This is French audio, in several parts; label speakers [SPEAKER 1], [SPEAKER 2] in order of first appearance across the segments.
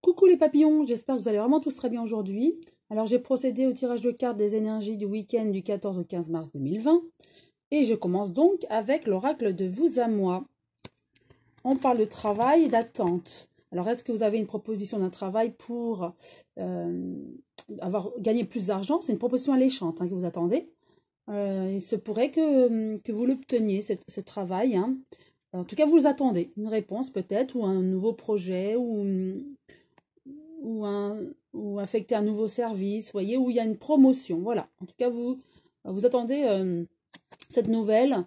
[SPEAKER 1] Coucou les papillons, j'espère que vous allez vraiment tous très bien aujourd'hui. Alors j'ai procédé au tirage de cartes des énergies du week-end du 14 au 15 mars 2020 et je commence donc avec l'oracle de vous à moi. On parle de travail et d'attente. Alors est-ce que vous avez une proposition d'un travail pour avoir gagné plus d'argent? C'est une proposition alléchante que vous attendez. Il se pourrait que vous l'obteniez, ce travail. En tout cas, vous attendez une réponse peut-être, ou un nouveau projet, ou affecter un nouveau service, vous voyez, où il y a une promotion. Voilà. En tout cas, vous attendez cette nouvelle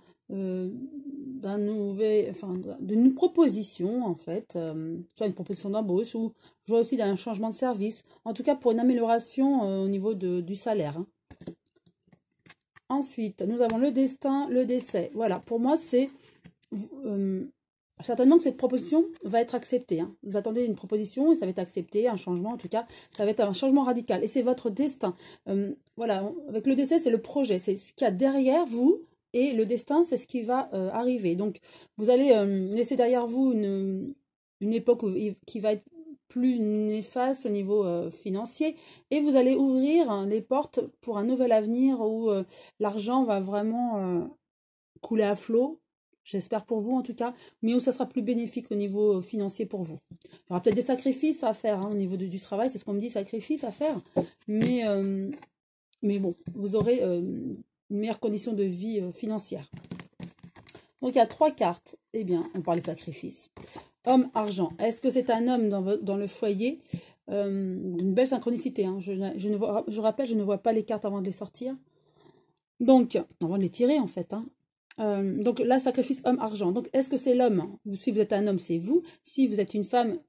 [SPEAKER 1] d'une proposition, en fait, soit une proposition d'embauche, ou je vois aussi d'un changement de service. En tout cas, pour une amélioration au niveau du salaire. Ensuite, nous avons le destin, le décès. Voilà, pour moi, c'est certainement que cette proposition va être acceptée. Vous attendez une proposition et ça va être accepté, un changement en tout cas, ça va être un changement radical. Et c'est votre destin. Voilà, avec le décès, c'est le projet, c'est ce qu'il y a derrière vous. Et le destin, c'est ce qui va arriver. Donc, vous allez laisser derrière vous une époque qui va être plus néfaste au niveau financier. Et vous allez ouvrir les portes pour un nouvel avenir où l'argent va vraiment couler à flot. J'espère pour vous en tout cas, mais où ça sera plus bénéfique au niveau financier pour vous. Il y aura peut-être des sacrifices à faire au niveau du travail, c'est ce qu'on me dit, sacrifices à faire. Mais bon, vous aurez une meilleure condition de vie financière. Donc il y a 3 cartes. Eh bien, on parle de sacrifices. Homme, argent. Est-ce que c'est un homme dans le foyer? Une belle synchronicité. Je rappelle, je ne vois pas les cartes avant de les sortir. Donc, avant de les tirer en fait. Donc là, sacrifice homme-argent. Donc, est-ce que c'est l'homme? Si vous êtes un homme, c'est vous. Si vous êtes une femme,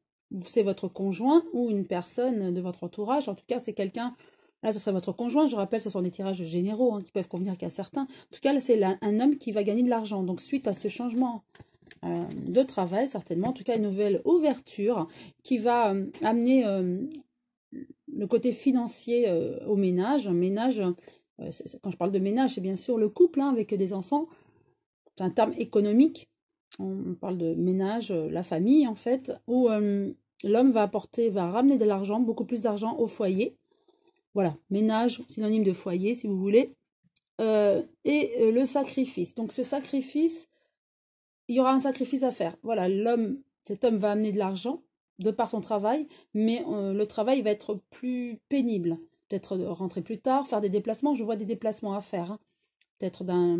[SPEAKER 1] c'est votre conjoint ou une personne de votre entourage. En tout cas, c'est quelqu'un. Là, ce serait votre conjoint. Je rappelle, ce sont des tirages généraux qui peuvent convenir qu'à certains. En tout cas, là, c'est un homme qui va gagner de l'argent. Donc, suite à ce changement de travail, certainement, en tout cas, une nouvelle ouverture qui va amener le côté financier au ménage. Un ménage, quand je parle de ménage, c'est bien sûr le couple avec des enfants. C'est un terme économique, on parle de ménage, la famille en fait, où l'homme va ramener de l'argent, beaucoup plus d'argent au foyer. Voilà, ménage, synonyme de foyer si vous voulez. Et le sacrifice. Donc ce sacrifice, il y aura un sacrifice à faire. Voilà, cet homme va amener de l'argent de par son travail, mais le travail va être plus pénible. Peut-être rentrer plus tard, faire des déplacements. Je vois des déplacements à faire. Peut-être un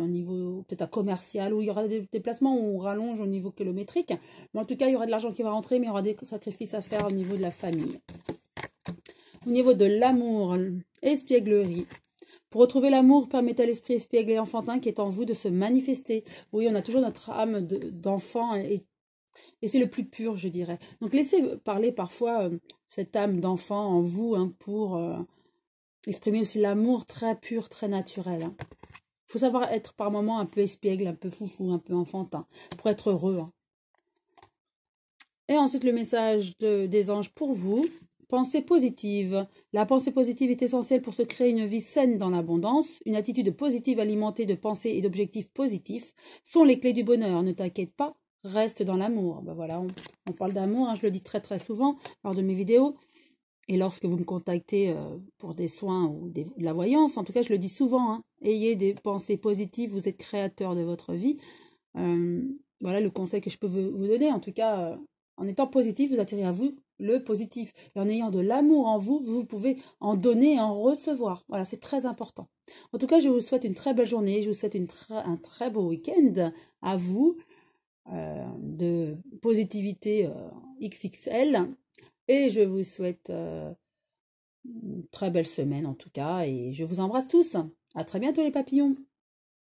[SPEAKER 1] niveau peut-être un commercial, où il y aura des déplacements où on rallonge au niveau kilométrique. Mais en tout cas, il y aura de l'argent qui va rentrer, mais il y aura des sacrifices à faire au niveau de la famille. Au niveau de l'amour, espièglerie. Pour retrouver l'amour, permettez à l'esprit espiègle et enfantin qui est en vous de se manifester. Oui, on a toujours notre âme d'enfant et c'est le plus pur, je dirais. Donc, laissez parler parfois cette âme d'enfant en vous pour exprimer aussi l'amour très pur, très naturel. Il faut savoir être par moments un peu espiègle, un peu foufou, un peu enfantin, pour être heureux. Et ensuite, le message des anges pour vous. Pensée positive. La pensée positive est essentielle pour se créer une vie saine dans l'abondance. Une attitude positive alimentée de pensées et d'objectifs positifs sont les clés du bonheur. Ne t'inquiète pas, reste dans l'amour. Ben voilà, on parle d'amour, je le dis très très souvent lors de mes vidéos. Et lorsque vous me contactez pour des soins ou de la voyance, en tout cas, je le dis souvent, ayez des pensées positives, vous êtes créateur de votre vie. Voilà le conseil que je peux vous donner. En tout cas, en étant positif, vous attirez à vous le positif. Et en ayant de l'amour en vous, vous pouvez en donner et en recevoir. Voilà, c'est très important. En tout cas, je vous souhaite une très belle journée. Je vous souhaite un très beau week-end à vous, de positivité XXL. Et je vous souhaite une très belle semaine en tout cas. Et je vous embrasse tous. À très bientôt les papillons.